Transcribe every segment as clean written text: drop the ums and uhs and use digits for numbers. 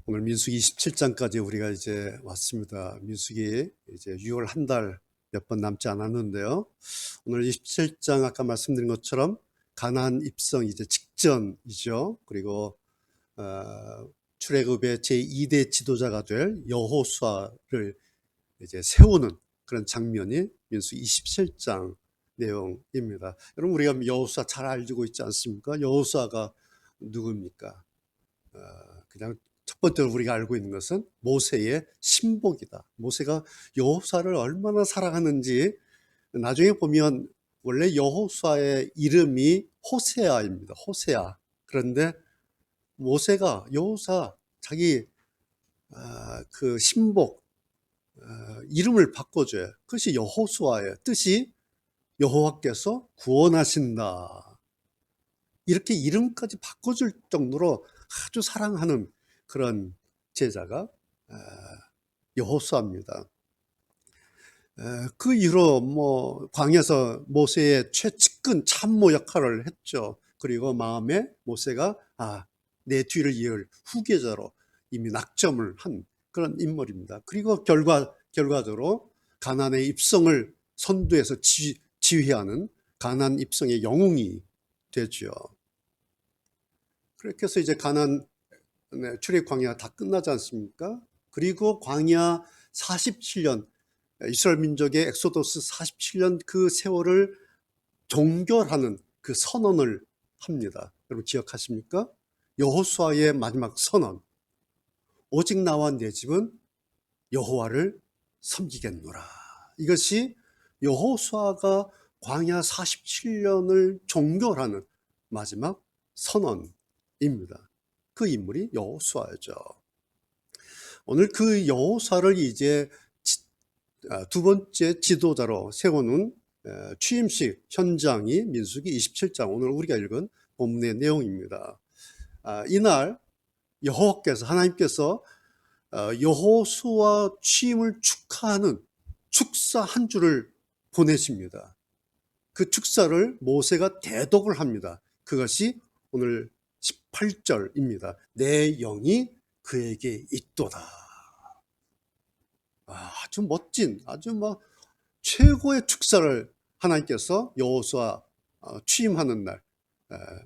오늘 민수기 27장까지 우리가 이제 왔습니다. 민수기 이제 6월 한 달 몇 번 남지 않았는데요. 오늘 27장 아까 말씀드린 것처럼 가나안 입성 이제 직전이죠. 그리고 출애굽의 제2대 지도자가 될 여호수아를 이제 세우는 그런 장면이 민수기 27장 내용입니다. 여러분 우리가 여호수아 잘 알고 있지 않습니까? 여호수아가 누굽니까? 그냥 첫 번째로 우리가 알고 있는 것은 모세의 신복이다. 모세가 여호수아를 얼마나 사랑하는지 나중에 보면 원래 여호수아의 이름이 호세아입니다. 호세아. 그런데 모세가 여호수아 자기 그 신복 이름을 바꿔줘요. 그것이 여호수아의 뜻이 여호와께서 구원하신다. 이렇게 이름까지 바꿔줄 정도로 아주 사랑하는 그런 제자가 여호수아입니다. 그 이후로 뭐 광야에서 모세의 최측근 참모 역할을 했죠. 그리고 마음에 모세가 내 뒤를 이을 후계자로 이미 낙점을 한 그런 인물입니다. 그리고 결과적으로 가나안의 입성을 선두에서 지휘하는 가나안 입성의 영웅이 되죠. 그렇게 해서 이제 가나안 출애굽 광야 다 끝나지 않습니까? 그리고 광야 47년 이스라엘 민족의 엑소더스 47년 그 세월을 종결하는 그 선언을 합니다. 여러분 기억하십니까? 여호수아의 마지막 선언. 오직 나와 내 집은 여호와를 섬기겠노라. 이것이 여호수아가 광야 47년을 종결하는 마지막 선언입니다. 그 인물이 여호수아죠. 오늘 그 여호수아를 이제 두 번째 지도자로 세우는 취임식 현장이 민수기 27장 오늘 우리가 읽은 본문의 내용입니다. 이날 여호와께서 하나님께서 여호수아 취임을 축하하는 축사 한 주를 보내십니다. 그 축사를 모세가 대독을 합니다. 그것이 오늘 18절입니다. 내 영이 그에게 있도다. 아주 멋진, 아주 뭐 최고의 축사를 하나님께서 여호수아 취임하는 날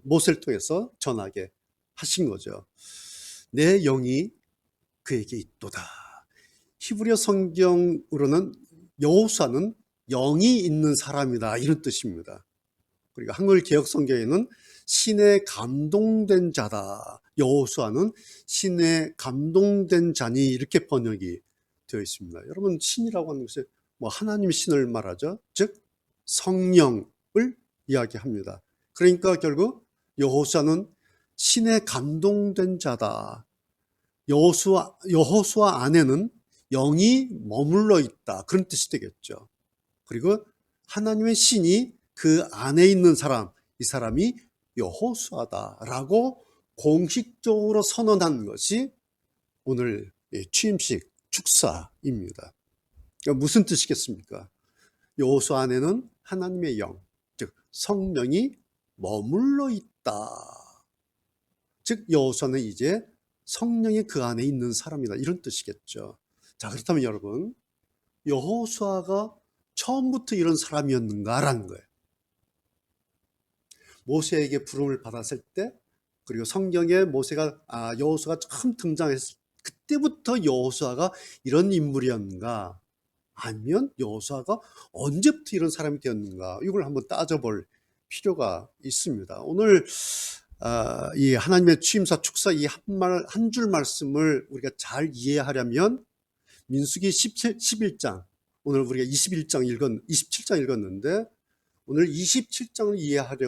모세를 통해서 전하게 하신 거죠. 내 영이 그에게 있도다. 히브리어 성경으로는 여호수아는 영이 있는 사람이다 이런 뜻입니다. 그리고 한글 개역 성경에는 신에 감동된 자다. 여호수아는 신에 감동된 자니 이렇게 번역이 되어 있습니다. 여러분 신이라고 하는 것은 뭐 하나님 신을 말하죠. 즉 성령을 이야기합니다. 그러니까 결국 여호수아는 신에 감동된 자다. 여호수아 안에는 영이 머물러 있다. 그런 뜻이 되겠죠. 그리고 하나님의 신이 그 안에 있는 사람, 이 사람이 여호수아다라고 공식적으로 선언한 것이 오늘 취임식 축사입니다. 그러니까 무슨 뜻이겠습니까? 여호수아 안에는 하나님의 영, 즉 성령이 머물러 있다. 즉 여호수아는 이제 성령이 그 안에 있는 사람이다. 이런 뜻이겠죠. 자, 그렇다면 여러분, 여호수아가 처음부터 이런 사람이었는가라는 거예요. 모세에게 부름을 받았을 때, 그리고 성경에 여호수아가 처음 등장했을 때, 그때부터 여호수아가 이런 인물이었는가? 아니면 여호수아가 언제부터 이런 사람이 되었는가? 이걸 한번 따져볼 필요가 있습니다. 오늘 이 하나님의 취임사 축사 이 한 줄 말씀을 우리가 잘 이해하려면 민수기 11장, 오늘 우리가 27장 읽었는데 오늘 27장을 이해하기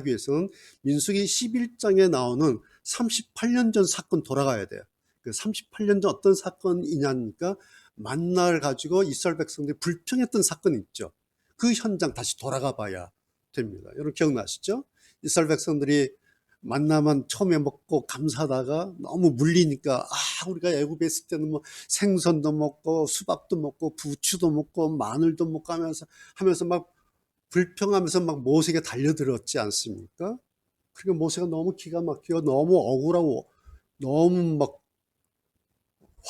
위해서는 민수기 11장에 나오는 38년 전 사건 돌아가야 돼요. 그 38년 전 어떤 사건이냐니까 만나를 가지고 이스라엘 백성들이 불평했던 사건이 있죠. 그 현장 다시 돌아가 봐야 됩니다. 여러분 기억나시죠? 이스라엘 백성들이 만나만 처음에 먹고 감사하다가 너무 물리니까 우리가 애굽에 있을 때는 뭐 생선도 먹고 수박도 먹고 부추도 먹고 마늘도 먹고 하면서 막 불평하면서 막 모세에게 달려들었지 않습니까? 그리고 모세가 너무 기가 막히고 너무 억울하고 너무 막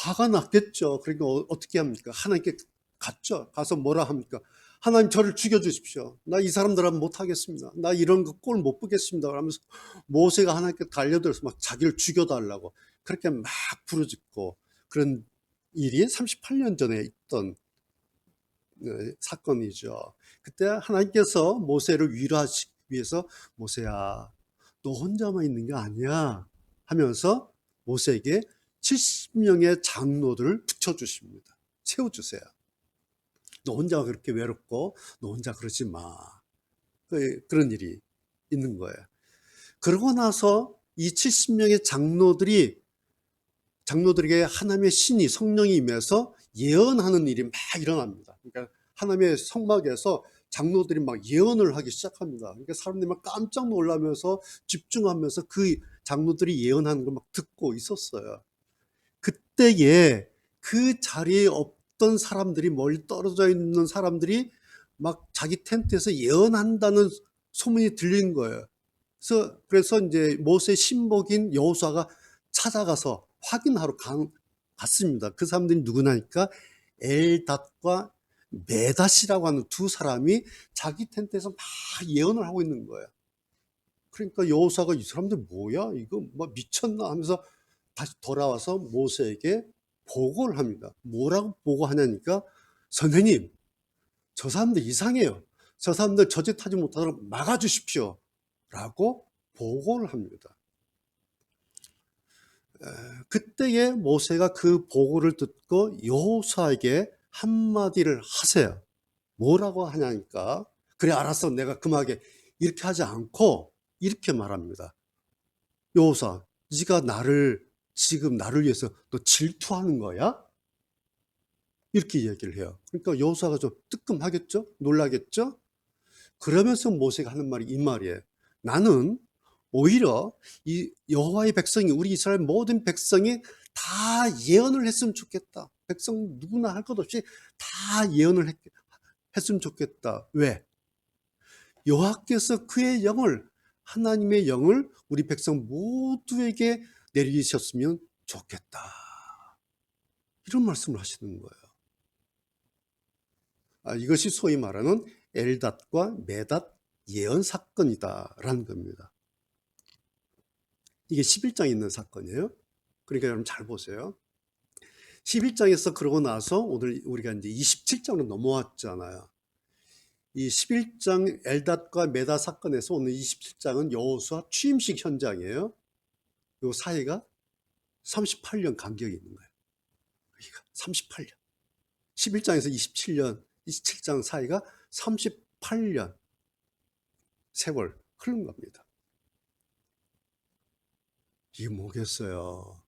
화가 났겠죠. 그러니까 어떻게 합니까? 하나님께 갔죠. 가서 뭐라 합니까? 하나님 저를 죽여주십시오. 나 이 사람들하고 못하겠습니다. 나 이런 거 꼴 못 보겠습니다. 그러면서 모세가 하나님께 달려들어서 막 자기를 죽여달라고 그렇게 막 부르짖고 그런 일이 38년 전에 있던 사건이죠. 그때 하나님께서 모세를 위로하시기 위해서 모세야 너 혼자만 있는 게 아니야 하면서 모세에게 70명의 장로들을 붙여주십니다. 세워주세요. 너 혼자 그렇게 외롭고 너 혼자 그러지 마. 그런 일이 있는 거예요. 그러고 나서 이 70명의 장로들에게 하나님의 신이 성령이 임해서 예언하는 일이 막 일어납니다. 그러니까 하나님의 성막에서 장로들이 막 예언을 하기 시작합니다. 그러니까 사람들이 막 깜짝 놀라면서 집중하면서 그 장로들이 예언하는 걸 막 듣고 있었어요. 그때에 그 자리에 없던 사람들이 멀리 떨어져 있는 사람들이 막 자기 텐트에서 예언한다는 소문이 들린 거예요. 그래서 이제 모세의 신복인 여호수아가 찾아가서 확인하러 갔습니다. 그 사람들이 누구냐니까 엘닷과 메닷이라고 하는 두 사람이 자기 텐트에서 막 예언을 하고 있는 거예요. 그러니까 여호수아가 이 사람들 뭐야? 이거 뭐 미쳤나 하면서 다시 돌아와서 모세에게 보고를 합니다. 뭐라고 보고하냐니까 선생님, 저 사람들 이상해요. 저 사람들 저짓하지 못하도록 막아주십시오. 라고 보고를 합니다. 그때에 모세가 그 보고를 듣고 여호수아에게 한마디를 하세요. 뭐라고 하냐니까 그래 알았어 내가 금하게 이렇게 하지 않고 이렇게 말합니다. 여호수아 네가 지금 나를 위해서 너 질투하는 거야? 이렇게 얘기를 해요. 그러니까 여호수아가 좀 뜨끔하겠죠? 놀라겠죠? 그러면서 모세가 하는 말이 이 말이에요. 나는 오히려 이 여호와의 백성이 우리 이스라엘 모든 백성이 다 예언을 했으면 좋겠다. 백성 누구나 할 것 없이 다 예언을 했으면 좋겠다. 왜? 여호와께서 그의 영을 하나님의 영을 우리 백성 모두에게 내리셨으면 좋겠다. 이런 말씀을 하시는 거예요. 이것이 소위 말하는 엘닷과 메닷 예언 사건이다라는 겁니다. 이게 11장에 있는 사건이에요. 그러니까 여러분 잘 보세요. 11장에서 그러고 나서 오늘 우리가 이제 27장으로 넘어왔잖아요. 이 11장 엘닷과 메닷 사건에서 오늘 27장은 여호수아 취임식 현장이에요. 요 사이가 38년 간격이 있는 거예요. 38년. 11장에서 27장 사이가 38년 세월 흐른 겁니다. 이게 뭐겠어요?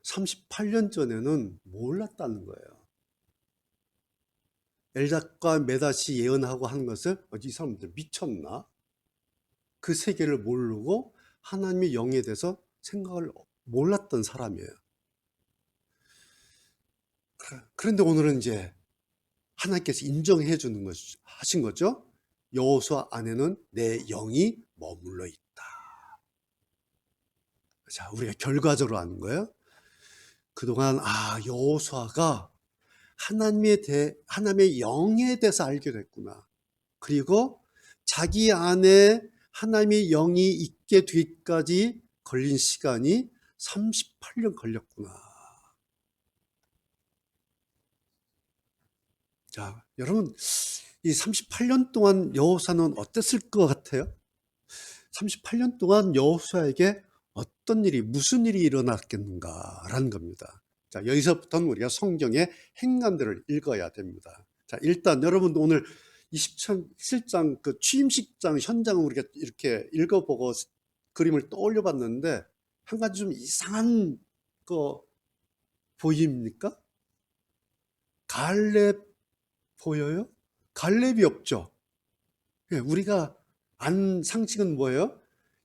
38년 전에는 몰랐다는 거예요. 엘닷과 메닷이 예언하고 한 것을 이 사람들 미쳤나? 그 세계를 모르고 하나님의 영에 대해서 생각을 몰랐던 사람이에요. 그런데 오늘은 이제 하나님께서 인정해 주는 하신 거죠. 여호수아 안에는 내 영이 머물러 있다. 자, 우리가 결과적으로 아는 거예요. 그동안 여호수아가 하나님의 영에 대해서 알게 됐구나. 그리고 자기 안에 하나님의 영이 있게 되기까지 걸린 시간이 38년 걸렸구나. 자, 여러분 이 38년 동안 여호수아는 어땠을 것 같아요? 38년 동안 여호수아에게 어떤 일이 무슨 일이 일어났겠는가라는 겁니다. 자, 여기서부터는 우리가 성경의 행간들을 읽어야 됩니다. 자, 일단 여러분 오늘 27장 그 취임식장 현장을 우리가 이렇게 읽어보고 그림을 떠올려 봤는데 한 가지 좀 이상한 거 보입니까? 갈렙 보여요? 갈렙이 없죠. 우리가 안 상식은 뭐예요?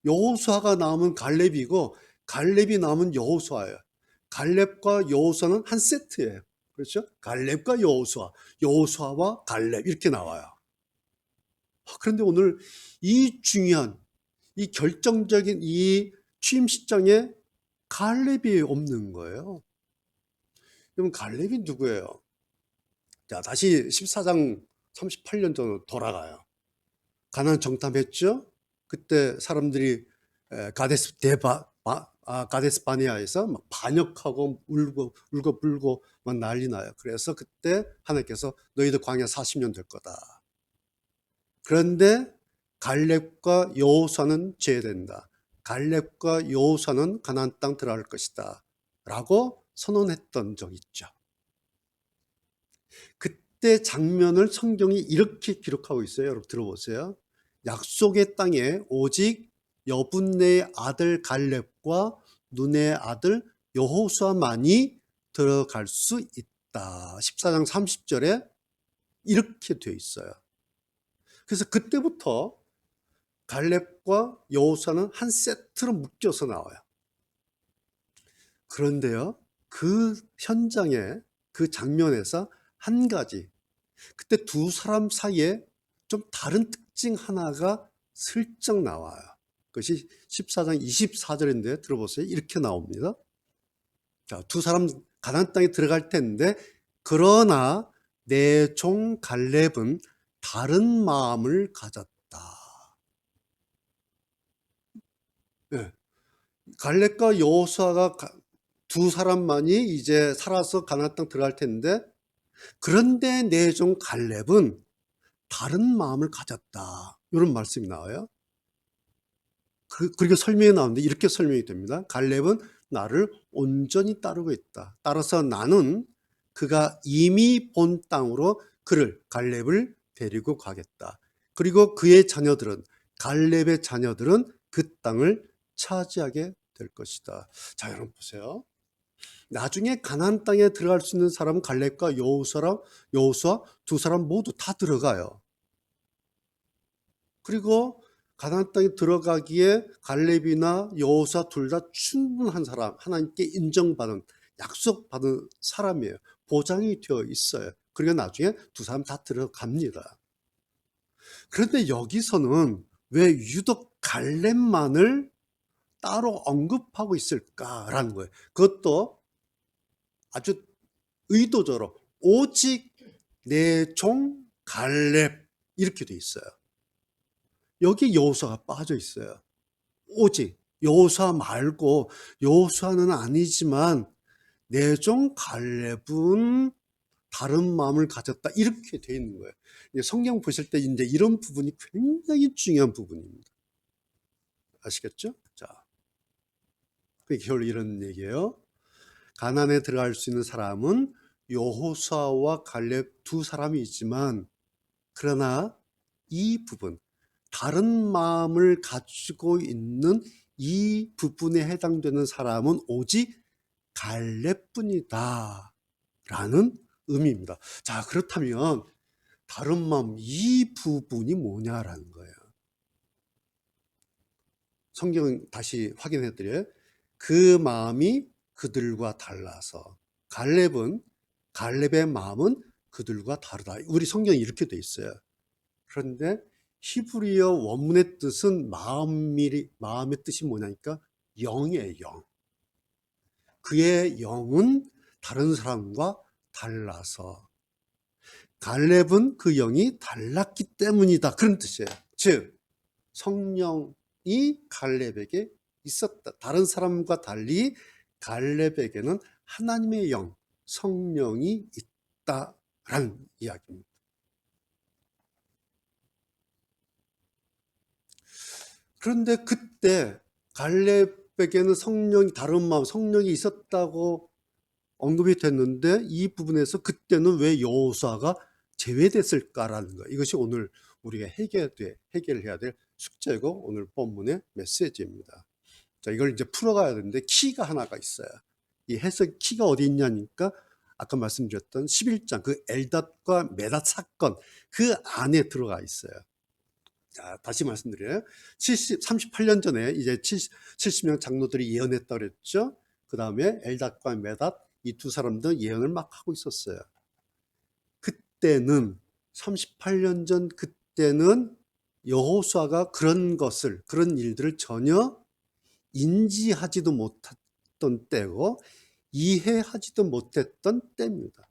여호수아가 나오면 갈렙이고 갈렙이 나오면 여호수아예요. 갈렙과 여호수아는 한 세트예요. 그렇죠? 갈렙과 여호수아, 여호수아와 갈렙 이렇게 나와요. 그런데 오늘 이 중요한 이 결정적인 이 취임식장에 갈렙이 없는 거예요. 그럼 갈렙이 누구예요? 자, 다시 14장 38년 전으로 돌아가요. 가나안 정탐했죠? 그때 사람들이 가데스 바네아에서 막 반역하고 울고 불고 막 난리 나요. 그래서 그때 하나님께서 너희들 광야 40년 될 거다. 그런데 갈렙과 여호수아는 제외된다. 갈렙과 여호수아는 가나안 땅 들어갈 것이다. 라고 선언했던 적이 있죠. 그때 장면을 성경이 이렇게 기록하고 있어요. 여러분 들어보세요. 약속의 땅에 오직 여분네의 아들 갈렙과 눈의 아들 여호수아만이 들어갈 수 있다. 14장 30절에 이렇게 되어 있어요. 그래서 그때부터 갈렙과 여호수아는 한 세트로 묶여서 나와요. 그런데요, 그 현장에, 그 장면에서 한 가지, 그때 두 사람 사이에 좀 다른 특징 하나가 슬쩍 나와요. 그것이 14장 24절인데 들어보세요. 이렇게 나옵니다. 자, 두 사람 가나안 땅에 들어갈 텐데, 그러나 내 종 갈렙은 다른 마음을 가졌다. 네. 갈렙과 여호수아가 두 사람만이 이제 살아서 가나안 땅 들어갈 텐데, 그런데 내 종 갈렙은 다른 마음을 가졌다. 이런 말씀이 나와요. 그렇게 설명이 나오는데 이렇게 설명이 됩니다. 갈렙은 나를 온전히 따르고 있다. 따라서 나는 그가 이미 본 땅으로 갈렙을 데리고 가겠다. 그리고 그의 자녀들은, 갈렙의 자녀들은 그 땅을 차지하게 될 것이다. 자, 여러분 보세요. 나중에 가나안 땅에 들어갈 수 있는 사람은 갈렙과 여호수아 두 사람 모두 다 들어가요. 그리고 가나안 땅에 들어가기에 갈렙이나 여호수아 둘 다 충분한 사람, 하나님께 인정받은, 약속받은 사람이에요. 보장이 되어 있어요. 그리고 나중에 두 사람 다 들어갑니다. 그런데 여기서는 왜 유독 갈렙만을 따로 언급하고 있을까라는 거예요. 그것도 아주 의도적으로 오직 내 종 갈렙 이렇게 돼 있어요. 여기 여호수아가 빠져 있어요. 오직 여호수아 말고, 여호수아는 아니지만 내 종 갈렙은 다른 마음을 가졌다 이렇게 돼 있는 거예요. 성경 보실 때 이제 이런 부분이 굉장히 중요한 부분입니다. 아시겠죠? 자, 결론 이런 얘기예요. 가나안에 들어갈 수 있는 사람은 여호수아와 갈렙 두 사람이 있지만, 그러나 이 부분, 다른 마음을 가지고 있는 이 부분에 해당되는 사람은 오직 갈렙뿐이다 라는 의미입니다. 자, 그렇다면 다른 마음, 이 부분이 뭐냐라는 거예요. 성경 다시 확인해 드려요. 그 마음이 그들과 달라서, 갈렙의 마음은 그들과 다르다. 우리 성경이 이렇게 돼 있어요. 그런데 히브리어 원문의 뜻은 마음의 뜻이 뭐냐니까 영이에요, 영. 그의 영은 다른 사람과 달라서, 갈렙은 그 영이 달랐기 때문이다. 그런 뜻이에요. 즉, 성령이 갈렙에게 있었다. 다른 사람과 달리 갈렙에게는 하나님의 영, 성령이 있다라는 이야기입니다. 그런데 그때 갈렙에게는 다른 마음, 성령이 있었다고 언급이 됐는데, 이 부분에서 그때는 왜 여호수아가 제외됐을까라는 거, 이것이 오늘 우리가 해결해야 될 숙제고 오늘 본문의 메시지입니다. 자, 이걸 이제 풀어가야 되는데 키가 하나가 있어요. 이 해석 키가 어디 있냐니까 아까 말씀드렸던 11장 그 엘닷과 메닷 사건, 그 안에 들어가 있어요. 자, 다시 말씀드려요. 38년 전에 이제 70명 장로들이 예언했다고 그랬죠. 그 다음에 엘닷과 메닷, 이 두 사람도 예언을 막 하고 있었어요. 그때는 38년 전, 그때는 여호수아가 그런 일들을 전혀 인지하지도 못했던 때고, 이해하지도 못했던 때입니다.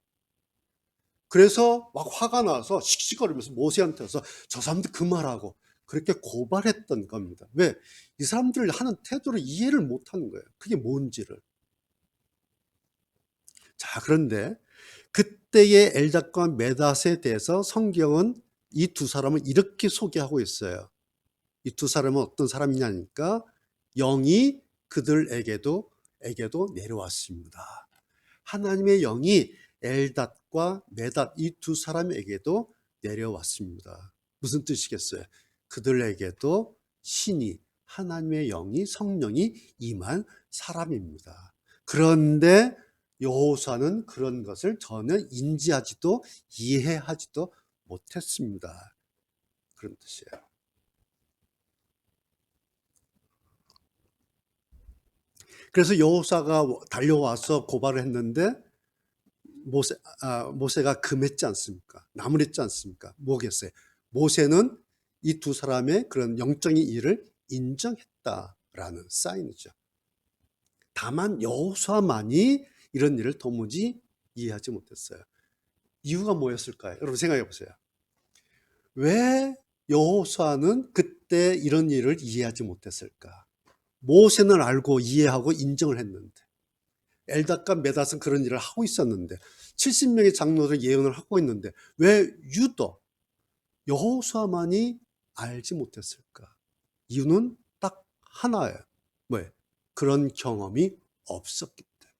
그래서 막 화가 나서 씩씩거리면서 모세한테 와서 저 사람들 그만하고 그렇게 고발했던 겁니다. 왜? 이 사람들 하는 태도를 이해를 못하는 거예요. 그게 뭔지를. 자, 그런데 그때의 엘닷과 메닷에 대해서 성경은 이 두 사람을 이렇게 소개하고 있어요. 이 두 사람은 어떤 사람이냐니까 영이 그들에게도 내려왔습니다. 하나님의 영이 엘닷과 메닷 이 두 사람에게도 내려왔습니다. 무슨 뜻이겠어요? 그들에게도 신이 하나님의 영이 성령이 임한 사람입니다. 그런데 여호수아는 그런 것을 전혀 인지하지도 이해하지도 못했습니다. 그런 뜻이에요. 그래서 여호수아가 달려와서 고발을 했는데 모세가 금했지 않습니까? 나무랬지 않습니까? 뭐겠어요? 모세는 이 두 사람의 그런 영적인 일을 인정했다라는 사인이죠. 다만 여호수아만이 이런 일을 도무지 이해하지 못했어요. 이유가 뭐였을까요? 여러분 생각해 보세요. 왜 여호수아는 그때 이런 일을 이해하지 못했을까? 모세는 알고 이해하고 인정을 했는데 엘닷과 메닷은 그런 일을 하고 있었는데 70명의 장로들 예언을 하고 있는데 왜 유독 여호수아만이 알지 못했을까? 이유는 딱 하나예요. 뭐예요? 그런 경험이 없었기 때문에.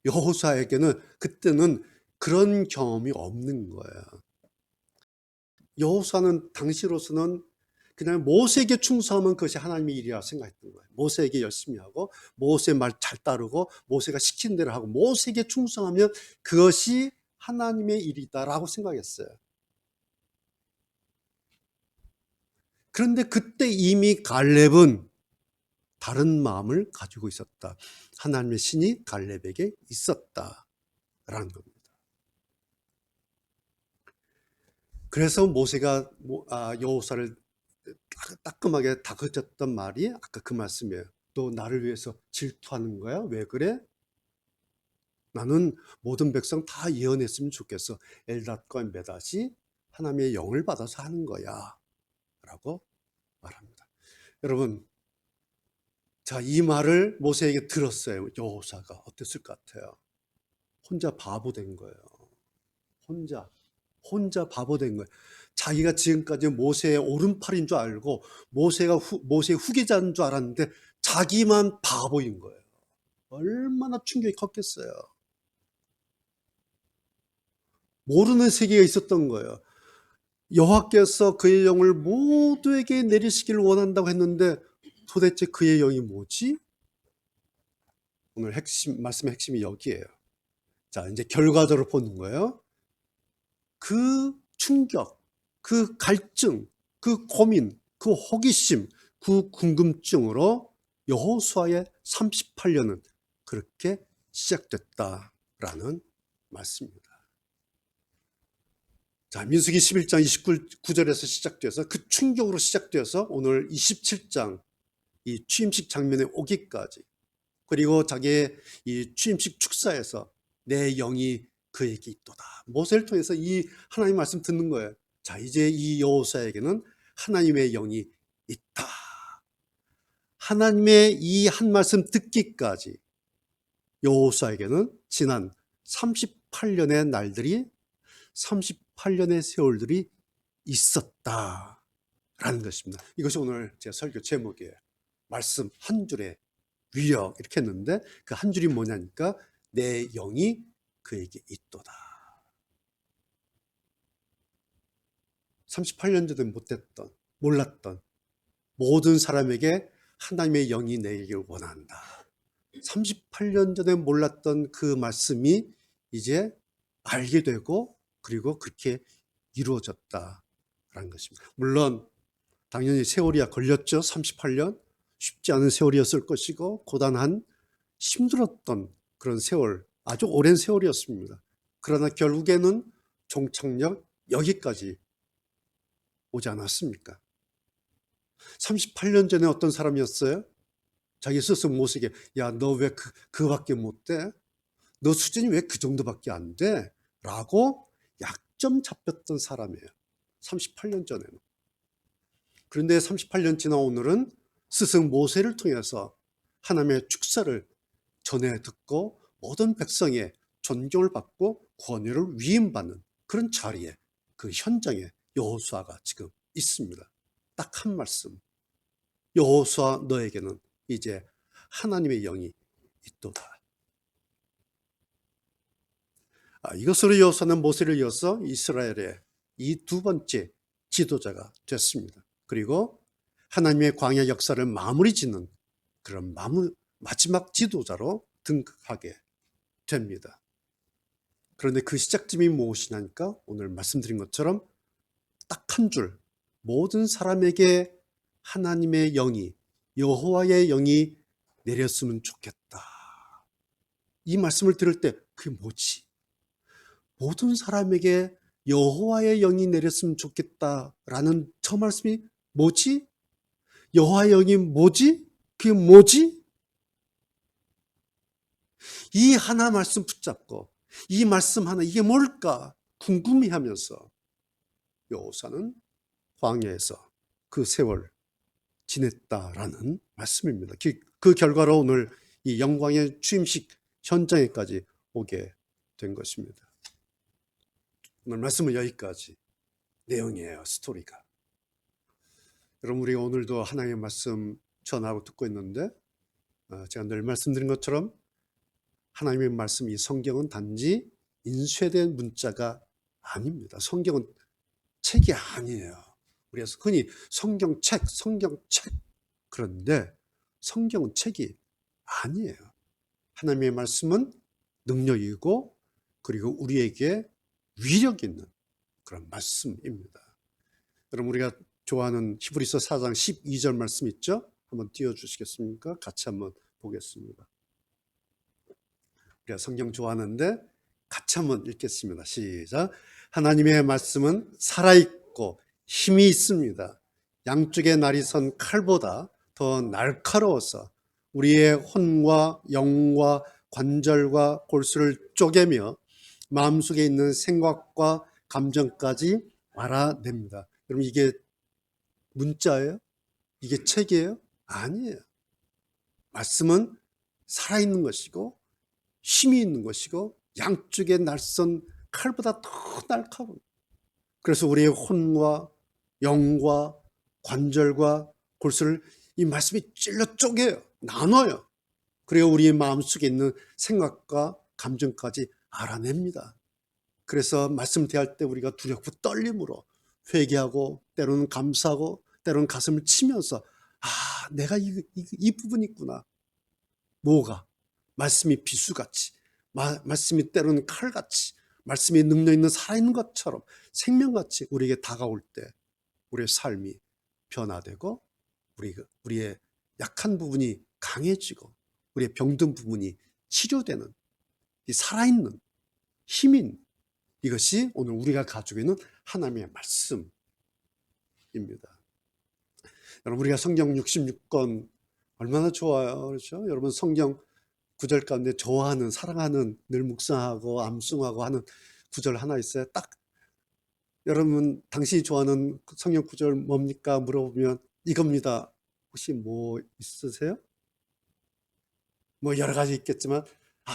여호수아에게는 그때는 그런 경험이 없는 거예요. 여호수아는 당시로서는 그냥 모세에게 충성하면 그것이 하나님의 일이라 생각했던 거예요. 모세에게 열심히 하고 모세 말 잘 따르고 모세가 시킨 대로 하고 모세에게 충성하면 그것이 하나님의 일이다라고 생각했어요. 그런데 그때 이미 갈렙은 다른 마음을 가지고 있었다. 하나님의 신이 갈렙에게 있었다라는 겁니다. 그래서 모세가 여호수아를 따끔하게 다그쳤던 말이 아까 그 말씀이에요. 너 나를 위해서 질투하는 거야? 왜 그래? 나는 모든 백성 다 예언했으면 좋겠어. 엘닷과 메닷이 하나님의 영을 받아서 하는 거야 라고 말합니다. 여러분, 자, 이 말을 모세에게 들었어요. 여호수아가 어땠을 것 같아요? 혼자 바보 된 거예요. 혼자 바보 된 거예요. 자기가 지금까지 모세의 오른팔인 줄 알고 모세의 후계자인 줄 알았는데 자기만 바보인 거예요. 얼마나 충격이 컸겠어요. 모르는 세계가 있었던 거예요. 여호와께서 그의 영을 모두에게 내리시기를 원한다고 했는데 도대체 그의 영이 뭐지? 오늘 말씀의 핵심이 여기에요. 자, 이제 결과적으로 보는 거예요. 그 충격, 그 갈증, 그 고민, 그 호기심, 그 궁금증으로 여호수아의 38년은 그렇게 시작됐다라는 말씀입니다. 자, 민수기 11장 29절에서 시작돼서 그 충격으로 시작되어서 오늘 27장 이 취임식 장면에 오기까지, 그리고 자기의 이 취임식 축사에서 내 영이 그에게 있도다. 모세를 통해서 이 하나님 말씀 듣는 거예요. 자, 이제 이 여호수아에게는 하나님의 영이 있다. 하나님의 이 한 말씀 듣기까지 여호수아에게는 지난 38년의 날들이 38년의 세월들이 있었다라는 것입니다. 이것이 오늘 제 설교 제목이에요. 말씀 한 줄의 위력 이렇게 했는데 그 한 줄이 뭐냐니까 내 영이 그에게 있도다. 38년 전에 못했던 몰랐던 모든 사람에게 하나님의 영이 내게 원한다. 38년 전에 몰랐던 그 말씀이 이제 알게 되고 그리고 그렇게 이루어졌다라는 것입니다. 물론 당연히 세월이 걸렸죠. 38년 쉽지 않은 세월이었을 것이고 고단한 힘들었던 그런 세월, 아주 오랜 세월이었습니다. 그러나 결국에는 종착역 여기까지 오지 않았습니까? 38년 전에 어떤 사람이었어요? 자기 스스로 모세에게 야, 너 왜 그거밖에 못 돼? 너 수준이 왜 그 정도밖에 안 돼? 라고 약점 잡혔던 사람이에요. 38년 전에는. 그런데 38년 지난 오늘은 스승 모세를 통해서 하나님의 축사를 전해 듣고 모든 백성의 존경을 받고 권위를 위임받는 그런 자리에, 그 현장에 여호수아가 지금 있습니다. 딱 한 말씀. 여호수아, 너에게는 이제 하나님의 영이 있도다. 이것으로 여호수아는 모세를 이어서 이스라엘의 이 두 번째 지도자가 됐습니다. 그리고 하나님의 광야 역사를 마무리 짓는 그런 마지막 지도자로 등극하게 됩니다. 그런데 그 시작점이 무엇이냐니까 오늘 말씀드린 것처럼 딱 한 줄, 모든 사람에게 하나님의 영이, 여호와의 영이 내렸으면 좋겠다. 이 말씀을 들을 때 그게 뭐지? 모든 사람에게 여호와의 영이 내렸으면 좋겠다라는 저 말씀이 뭐지? 여호와의 영이 뭐지? 그게 뭐지? 이 하나 말씀 붙잡고 이 말씀 하나 이게 뭘까 궁금해하면서 여호수아는 광야에서 그 세월 지냈다라는 말씀입니다. 그 결과로 오늘 이 영광의 취임식 현장에까지 오게 된 것입니다. 오늘 말씀은 여기까지 내용이에요. 스토리가. 여러분, 우리가 오늘도 하나님의 말씀 전하고 듣고 있는데 제가 늘 말씀드린 것처럼 하나님의 말씀, 이 성경은 단지 인쇄된 문자가 아닙니다. 성경은 책이 아니에요. 우리가 흔히 성경책 그런데 성경은 책이 아니에요. 하나님의 말씀은 능력이고 그리고 우리에게 위력 있는 그런 말씀입니다. 여러분, 우리가 좋아하는 히브리서 4장 12절 말씀 있죠? 한번 띄워주시겠습니까? 같이 한번 보겠습니다. 우리가 성경 좋아하는데 같이 한번 읽겠습니다. 시작. 하나님의 말씀은 살아있고 힘이 있습니다. 양쪽에 날이 선 칼보다 더 날카로워서 우리의 혼과 영과 관절과 골수를 쪼개며 마음속에 있는 생각과 감정까지 알아냅니다. 여러분, 이게 문자예요? 이게 책이에요? 아니에요. 말씀은 살아있는 것이고 힘이 있는 것이고 양쪽에 날선 칼보다 더 날카로운. 그래서 우리의 혼과 영과 관절과 골수를 이 말씀이 찔러 쪼개요. 나눠요. 그리고 우리의 마음속에 있는 생각과 감정까지 알아냅니다. 그래서 말씀 대할 때 우리가 두렵고 떨림으로 회개하고 때로는 감사하고 때로는 가슴을 치면서 내가 이 부분이 있구나. 뭐가? 말씀이 비수같이, 말씀이 때로는 칼같이, 말씀이 능력 있는 살아있는 것처럼 생명같이 우리에게 다가올 때 우리의 삶이 변화되고 우리의 약한 부분이 강해지고 우리의 병든 부분이 치료되는 이 살아있는 힘인 이것이 오늘 우리가 가지고 있는 하나님의 말씀입니다. 여러분, 우리가 성경 66권 얼마나 좋아요. 그렇죠? 여러분, 성경 구절 가운데 좋아하는, 사랑하는, 늘 묵상하고 암송하고 하는 구절 하나 있어요. 딱 여러분, 당신이 좋아하는 성경 구절 뭡니까? 물어보면 이겁니다. 혹시 뭐 있으세요? 뭐 여러 가지 있겠지만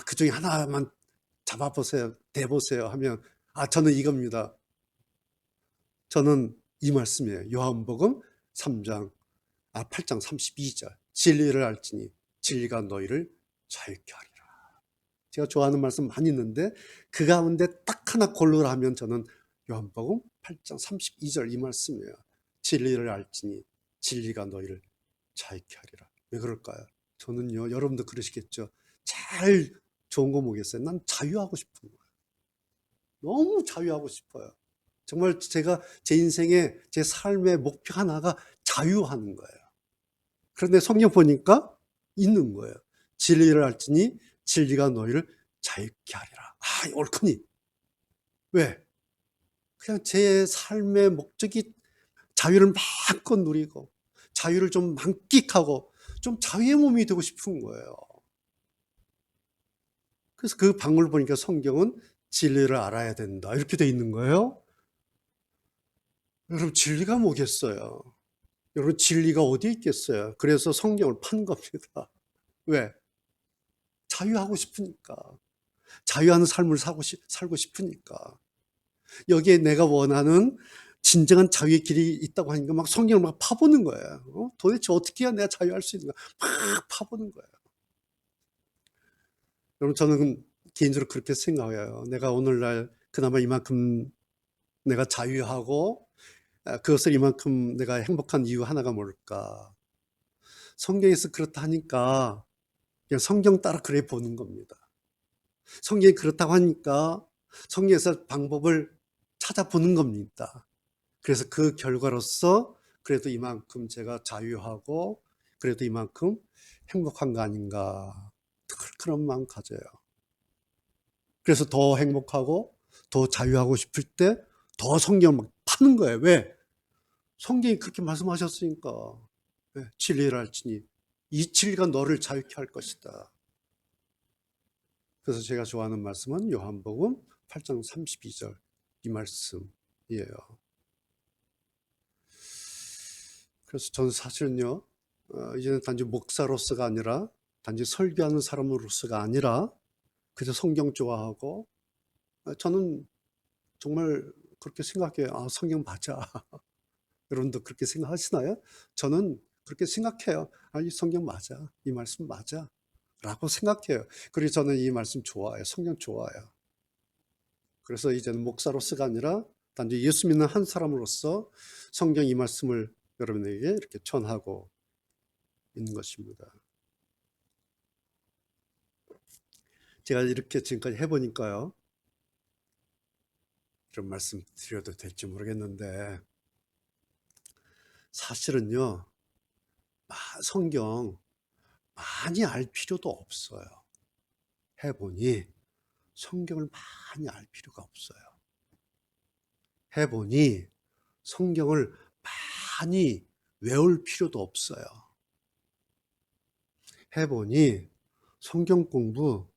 그 중에 하나만 잡아보세요. 대보세요 하면 저는 이겁니다. 저는 이 말씀이에요. 요한복음 8장 32절. 진리를 알지니 진리가 너희를 자유케 하리라. 제가 좋아하는 말씀 많이 있는데 그 가운데 딱 하나 고르라 하면 저는 요한복음 8장 32절 이 말씀이에요. 진리를 알지니 진리가 너희를 자유케 하리라. 왜 그럴까요? 저는요, 여러분도 그러시겠죠. 제일 좋은 거 뭐겠어요? 난 자유하고 싶은 거예요. 너무 자유하고 싶어요. 정말 제가 제 인생의 제 삶의 목표 하나가 자유하는 거예요. 그런데 성경 보니까 있는 거예요. 진리를 알지니 진리가 너희를 자유케 하리라. 옳거니. 왜? 그냥 제 삶의 목적이 자유를 마음껏 누리고 자유를 좀 만끽하고 좀 자유의 몸이 되고 싶은 거예요. 그래서 그 방을 보니까 성경은 진리를 알아야 된다 이렇게 돼 있는 거예요. 여러분 진리가 뭐겠어요? 여러분 진리가 어디 있겠어요? 그래서 성경을 판 겁니다. 왜? 자유하고 싶으니까. 자유하는 삶을 살고 싶으니까. 여기에 내가 원하는 진정한 자유의 길이 있다고 하니까 막 성경을 막 파보는 거예요. 도대체 어떻게 해야 내가 자유할 수 있는가? 막 파보는 거예요. 여러분 저는 개인적으로 그렇게 생각해요. 내가 오늘날 그나마 이만큼 내가 자유하고 그것을 이만큼 내가 행복한 이유 하나가 뭘까? 성경에서 그렇다 하니까 그냥 성경 따라 그래 보는 겁니다. 성경이 그렇다고 하니까 성경에서 방법을 찾아보는 겁니다. 그래서 그 결과로서 그래도 이만큼 제가 자유하고 그래도 이만큼 행복한 거 아닌가 그런 마음 가져요. 그래서 더 행복하고 더 자유하고 싶을 때 더 성경을 막 파는 거예요. 왜? 성경이 그렇게 말씀하셨으니까. 네, 진리를 알지니 이 진리가 너를 자유케 할 것이다. 그래서 제가 좋아하는 말씀은 요한복음 8장 32절 이 말씀이에요. 그래서 저는 사실은요, 이제는 단지 목사로서가 아니라 단지 설교하는 사람으로서가 아니라 그저 성경 좋아하고 저는 정말 그렇게 생각해요. 아, 성경 맞아. 여러분도 그렇게 생각하시나요? 저는 그렇게 생각해요. 아, 이 성경 맞아. 이 말씀 맞아. 라고 생각해요. 그리고 저는 이 말씀 좋아해요. 성경 좋아해요. 그래서 이제는 목사로서가 아니라 단지 예수 믿는 한 사람으로서 성경 이 말씀을 여러분에게 이렇게 전하고 있는 것입니다. 제가 이렇게 지금까지 해보니까요. 이런 말씀 드려도 될지 모르겠는데 사실은요. 성경 많이 알 필요도 없어요. 해보니 성경을 많이 알 필요가 없어요. 해보니 성경을 많이 외울 필요도 없어요. 해보니 성경 공부,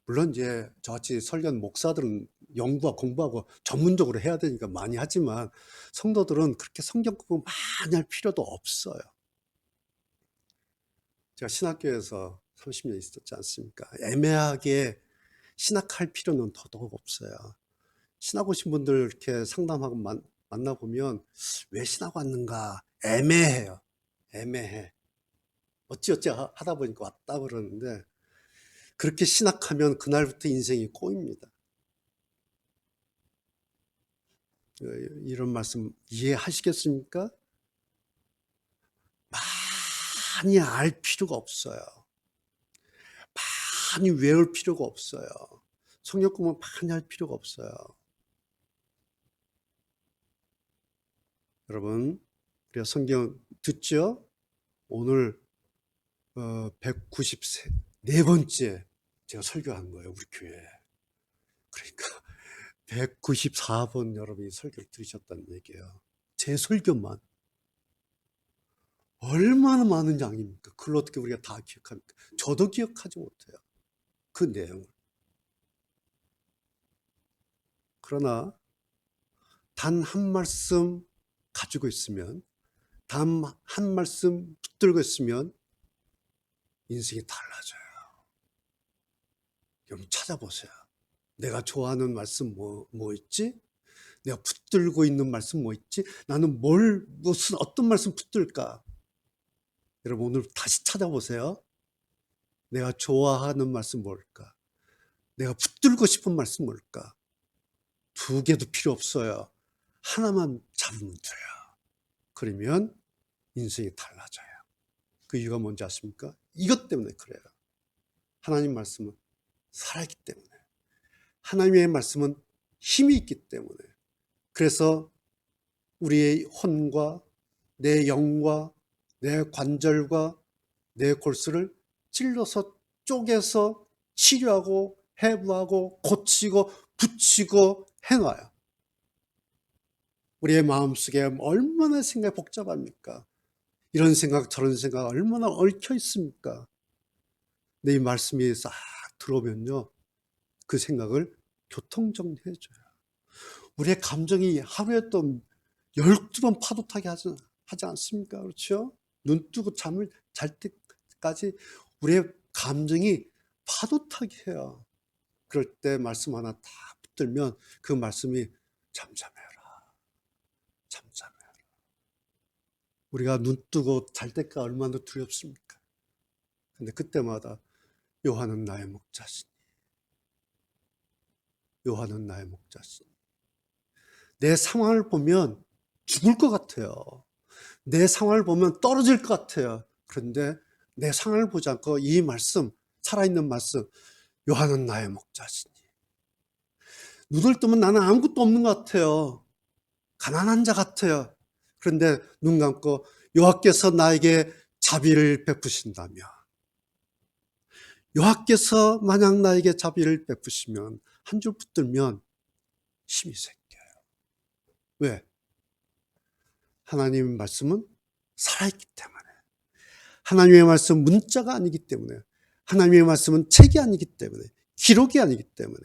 물론 이제 저같이 설교하는 목사들은 연구하고 공부하고 전문적으로 해야 되니까 많이 하지만 성도들은 그렇게 성경 공부 많이 할 필요도 없어요. 제가 신학교에서 30년 있었지 않습니까? 애매하게 신학할 필요는 더더욱 없어요. 신학 오신 분들 이렇게 상담하고 만나보면 왜 신학 왔는가 애매해요. 애매해. 어찌어찌 하다 보니까 왔다 그러는데 그렇게 신학하면 그날부터 인생이 꼬입니다. 이런 말씀 이해하시겠습니까? 많이 알 필요가 없어요. 많이 외울 필요가 없어요. 성경 공부 많이 할 필요가 없어요. 여러분, 우리가 성경 듣죠? 오늘 194번째 제가 설교한 거예요, 우리 교회에. 그러니까 194번 여러분이 설교를 들으셨다는 얘기예요. 제 설교만. 얼마나 많은 양입니까? 그걸 어떻게 우리가 다 기억합니까? 저도 기억하지 못해요. 그 내용을. 그러나 단 한 말씀 가지고 있으면, 단 한 말씀 붙들고 있으면 인생이 달라져요. 여러분 찾아보세요. 내가 좋아하는 말씀 뭐 있지? 내가 붙들고 있는 말씀 뭐 있지? 나는 무슨 어떤 말씀 붙들까? 여러분 오늘 다시 찾아보세요. 내가 좋아하는 말씀 뭘까? 내가 붙들고 싶은 말씀 뭘까? 두 개도 필요 없어요. 하나만 잡으면 돼요. 그러면 인생이 달라져요. 그 이유가 뭔지 아십니까? 이것 때문에 그래요. 하나님 말씀은 살아있기 때문에. 하나님의 말씀은 힘이 있기 때문에. 그래서 우리의 혼과 내 영과 내 관절과 내 골수를 찔러서 쪼개서 치료하고 해부하고 고치고 붙이고 해놔요. 우리의 마음속에 얼마나 생각이 복잡합니까? 이런 생각 저런 생각 얼마나 얽혀 있습니까? 근데 이 말씀이 싹 들어오면요, 그 생각을 교통정리해 줘요. 우리의 감정이 하루에 또 12번 파도 타게 하지 않습니까? 그렇죠? 눈 뜨고 잠을 잘 때까지 우리의 감정이 파도 타게 해요. 그럴 때 말씀 하나 다 붙들면 그 말씀이 잠잠해라, 잠잠해라. 우리가 눈 뜨고 잘 때가 얼마나 두렵습니까? 근데 그때마다 여호와는 나의 목자시니, 여호와는 나의 목자시니. 내 상황을 보면 죽을 것 같아요. 내 상황을 보면 떨어질 것 같아요. 그런데 내 상황을 보지 않고 이 말씀, 살아있는 말씀, 여호와는 나의 목자시니. 눈을 뜨면 나는 아무것도 없는 것 같아요. 가난한 자 같아요. 그런데 눈 감고 여호와께서 나에게 자비를 베푸신다며, 여호와께서 만약 나에게 자비를 베푸시면, 한 줄 붙들면 힘이 생겨요. 왜? 하나님의 말씀은 살아있기 때문에. 하나님의 말씀은 문자가 아니기 때문에. 하나님의 말씀은 책이 아니기 때문에. 기록이 아니기 때문에.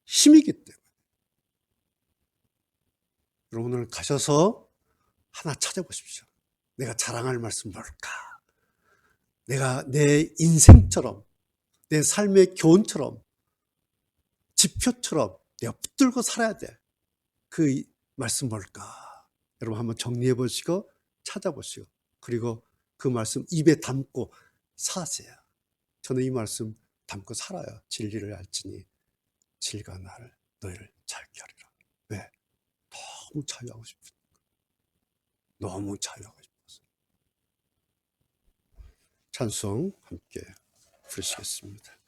힘이기 때문에. 여러분 오늘 가셔서 하나 찾아보십시오. 내가 자랑할 말씀 뭘까? 내가 내 인생처럼, 내 삶의 교훈처럼, 지표처럼 내가 붙들고 살아야 돼. 그 말씀 뭘까? 여러분 한번 정리해 보시고 찾아보시고, 그리고 그 말씀 입에 담고 사세요. 저는 이 말씀 담고 살아요. 진리를 알지니 진리가 너희를 자유케 하리라. 왜? 너무 자유하고 싶으니까. 너무 자유하고 싶어서. 찬송 함께 부르시겠습니다.